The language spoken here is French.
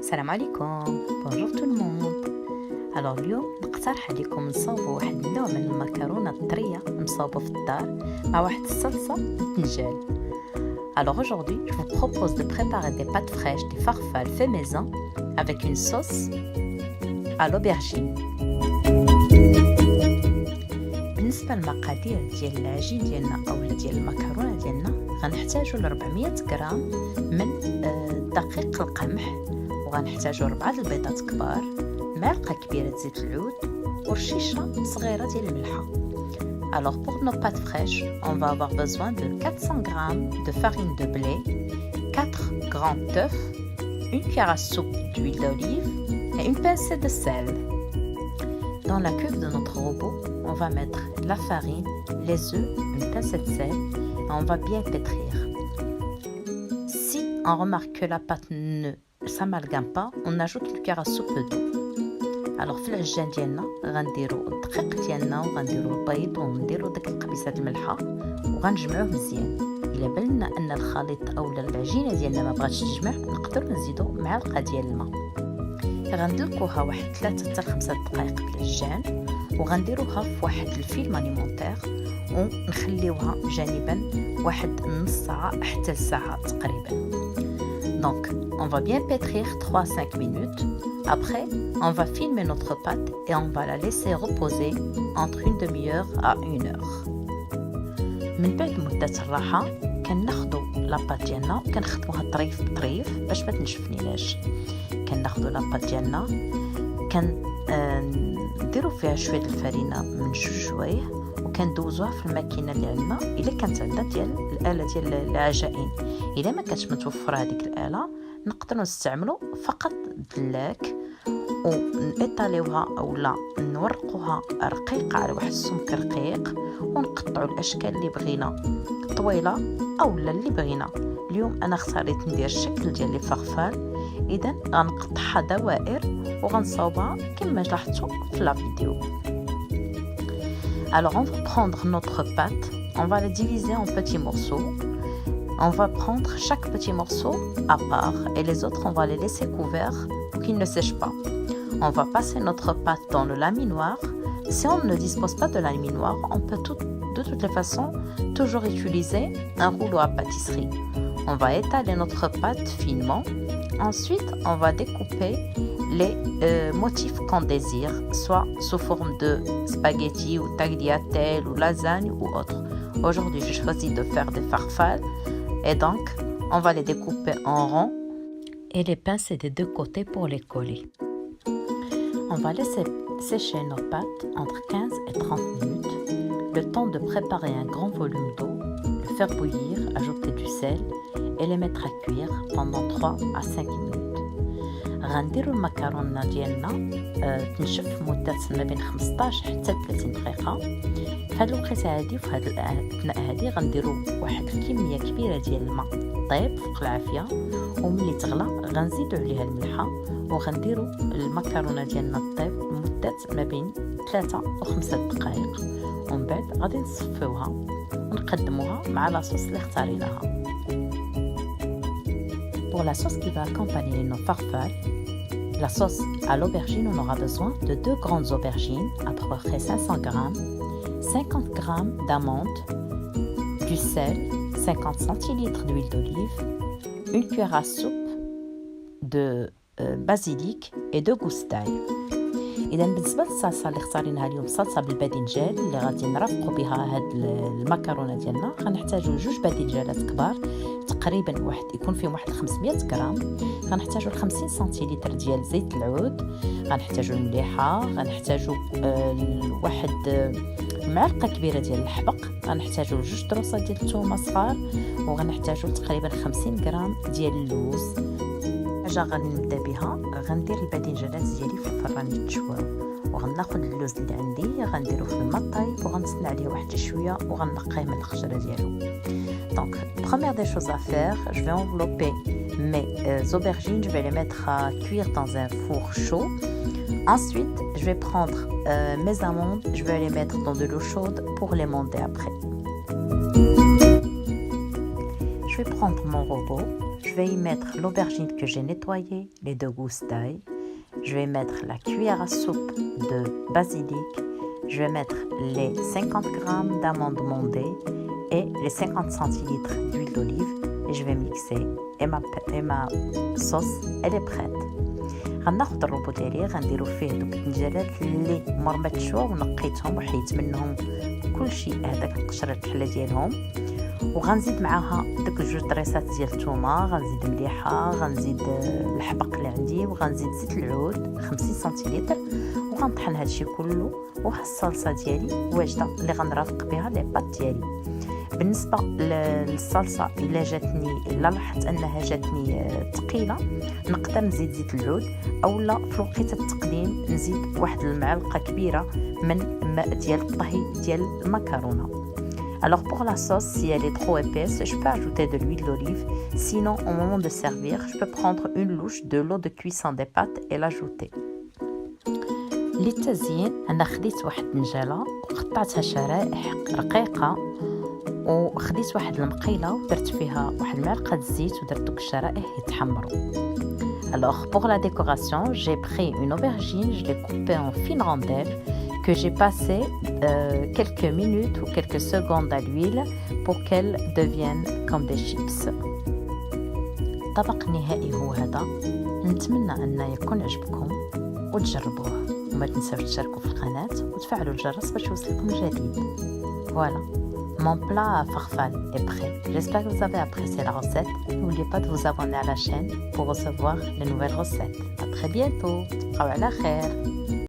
السلام عليكم. بونجور تو الموند. اليوم نقترح عليكم نصاوبوا واحد النوع من المكرونه الطريه مصاوبه في الدار مع واحد الصلصه بالدنجال. Aujourd'hui, je vous propose de préparer des pâtes fraîches, des farfales fait maison avec une sauce à l'aubergine. بالنسبه للمقادير ديال العجين ديالنا او ديال المكرونه ديالنا غنحتاجوا ل 400 غرام من دقيق القمح، وغنحتاجوا 4 البيضات كبار، معلقه كبيره زيت العود ورشيشه صغيره ديال الملحه. Alors pour nos pâtes fraîches, on va avoir besoin de 400 g de farine de blé, 4 grands d'œufs, une cuillère à soupe d'huile d'olive et une pincée de sel. Dans la cuve de notre robot, on va mettre la farine, les œufs, une pincée de sel et on va bien pétrir. Si on remarque que la pâte ne s'amalgame pas, on ajoute une cuillère à soupe d'eau. Alors في العجان ديالنا غنديروا الدقيق ديالنا وغنديروا البيض ونديروا داك القبيصات الملحه وغنجمعوه مزيان. الا بلنا ان الخليط او العجينه ديالنا ما بغاتش تجمع، نقدروا نزيدوا معلقه ديال الماء. غندلكوها واحد 3 حتى 5 دقائق بالعجان وغنديروها في واحد الفيلم اليمونتير ونخليوها جانبا واحد نص ساعه حتى ساعه تقريبا. Donc, on va bien pétrir 3-5 minutes. Après, on va filmer notre pâte et on va la laisser reposer entre une demi-heure à 1 heure. من بعد مدة الراحة كناخدو لاباط ديالنا وكنخدموها طريف بطريف باش ما تنشفنيناش. كناخدو لاباط ديالنا نديرو فيها شوية الفرينة من 2 شوايه وكندوزوها في الماكينه اللي عندنا الا كانت عندنا ديال الاله ديال العجائن. الا ما كانتش متوفره هذيك الاله نقدروا نستعملوا فقط دلاك ونطاليوها اولا نورقوها رقيقه على واحد السمك رقيق ونقطعوا الاشكال اللي بغينا، طويله اولا اللي بغينا. اليوم انا اختاريت ندير الشكل ديال لي فرفال، اذا غنقطعها دوائر وغنصاوبها كما لاحظتوا في لا فيديو. Alors on va prendre notre pâte, on va la diviser en petits morceaux. On va prendre chaque petit morceau à part et les autres on va les laisser couverts pour qu'ils ne sèchent pas. On va passer notre pâte dans le laminoir. Si on ne dispose pas de laminoir, on peut de toutes les façons toujours utiliser un rouleau à pâtisserie. On va étaler notre pâte finement. Ensuite, on va découper les motifs qu'on désire, soit sous forme de spaghetti ou tagliatelle ou lasagne ou autre. Aujourd'hui, j'ai choisi de faire des farfales et donc on va les découper en rond et les pincer des deux côtés pour les coller. On va laisser sécher nos pâtes entre 15 et 30 minutes, le temps de préparer un grand volume d'eau, le faire bouillir, ajouter du sel et les mettre à cuire pendant 3 à 5 minutes. غنديروا المكرونه ديالنا تنشف مده ما بين 15 حتى 30 دقيقه. في هذه الوقيته هذه وفي هذه الاثناء هذه غنديروا واحد الكميه كبيره ديال الماء طيب فوق العافيه، وملي تغلى غنزيدوا عليها الملحه وغنديروا المكرونه ديالنا طيب لمده ما بين 3 و 5 دقائق، ومن بعد غادي نصفيوها ونقدموها مع لاصوص اللي اختاريناها. Pour la sauce qui va accompagner nos farfales, la sauce à l'aubergine, on aura besoin de 2 grandes aubergines, à peu près 500 g, 50 g d'amandes, du sel, 50 centilitres d'huile d'olive, une cuillère à soupe de basilic et 2 gousses d'ail. اذا بالنسبه للصلصه اللي اختارينها اليوم صلصه بالباذنجان اللي غادي نرافقوا بها هاد المكرونه ديالنا، غنحتاجوا 2 باذنجانات كبار تقريبا واحد يكون فيهم واحد 500 غرام. غنحتاجوا 50 سنتيلتر ديال زيت العود، غنحتاجوا المليحه، غنحتاجوا واحد معلقه كبيره ديال الحبق، غنحتاجوا 2 دروسات ديال الثومه صغار، وغنحتاجوا تقريبا 50 غرام ديال اللوز. حاجه غادي نبدا بها، غندير الباذنجانات ديالي في الفران يتشواو وغناخذ اللوز اللي عندي غنديرو في الماء طايب وغنسنى عليه واحد شويه وغنقيه من الخشره ديالو. Donc, première des choses à faire, je vais envelopper mes aubergines, je vais les mettre à cuire dans un four chaud. Ensuite, je vais prendre mes amandes, je vais les mettre dans de l'eau chaude pour les monter après. Je vais prendre mon robot, je vais y mettre l'aubergine que j'ai nettoyée, les 2 gousses d'ail. Je vais mettre la cuillère à soupe de basilic. Je vais mettre les 50 g d'amandes mondées et les 50 centilitres d'huile d'olive et je vais mixer et ma sauce elle est prête. غناخد الروبو ديالي غنديرو فيه دوك النجالات اللي مرمطشوا ونقيتهم وحيت منهم كلشي هذاك القشره الحله ديالهم وغنزيد معاها داك 2 طريصات ديال الثومه غنزيد مليحه غنزيد الحبق اللي عندي وغنزيد زيت العود 50 سنتيلتر وغنطحن هادشي كله وها الصلصه ديالي واجده اللي غنرافق بها لي بات ديالي. بالنسبه للصلصه الا لاحظت انها جاتني ثقيله نقدر نزيد زيت العود اولا في وقت التقديم نزيد واحد المعلقه كبيره من ماء ديال الطهي ديال المكرونه. Alors pour la sauce, si elle est trop épaisse, je peux ajouter de l'huile d'olive. Sinon, au moment de servir, je peux prendre une louche de l'eau de cuisson des pâtes et l'ajouter. للتزيين أنا خديت واحد النجالة وقطعتها شرائح رقيقة وخديت واحد المقيلة ودرت فيها واحد المعلقة الزيت ودرت دوك الشرائح يتحمروا. Alors pour la décoration, j'ai pris une aubergine, je l'ai coupée en fines rondelles que j'ai passé quelques minutes ou quelques secondes à l'huile pour qu'elles deviennent comme des chips. الطبق النهائي هو هذا. نتمنى أن يكون عجبكم وتجربوه وما تنساوش تشاركوا في القناة وتفعلوا الجرس باش يوصلكم الجديد. Voilà, mon plat farfalle est prêt. J'espère que vous avez apprécié la recette. N'oubliez pas de vous abonner à la chaîne pour recevoir les nouvelles recettes. À très bientôt. على خير.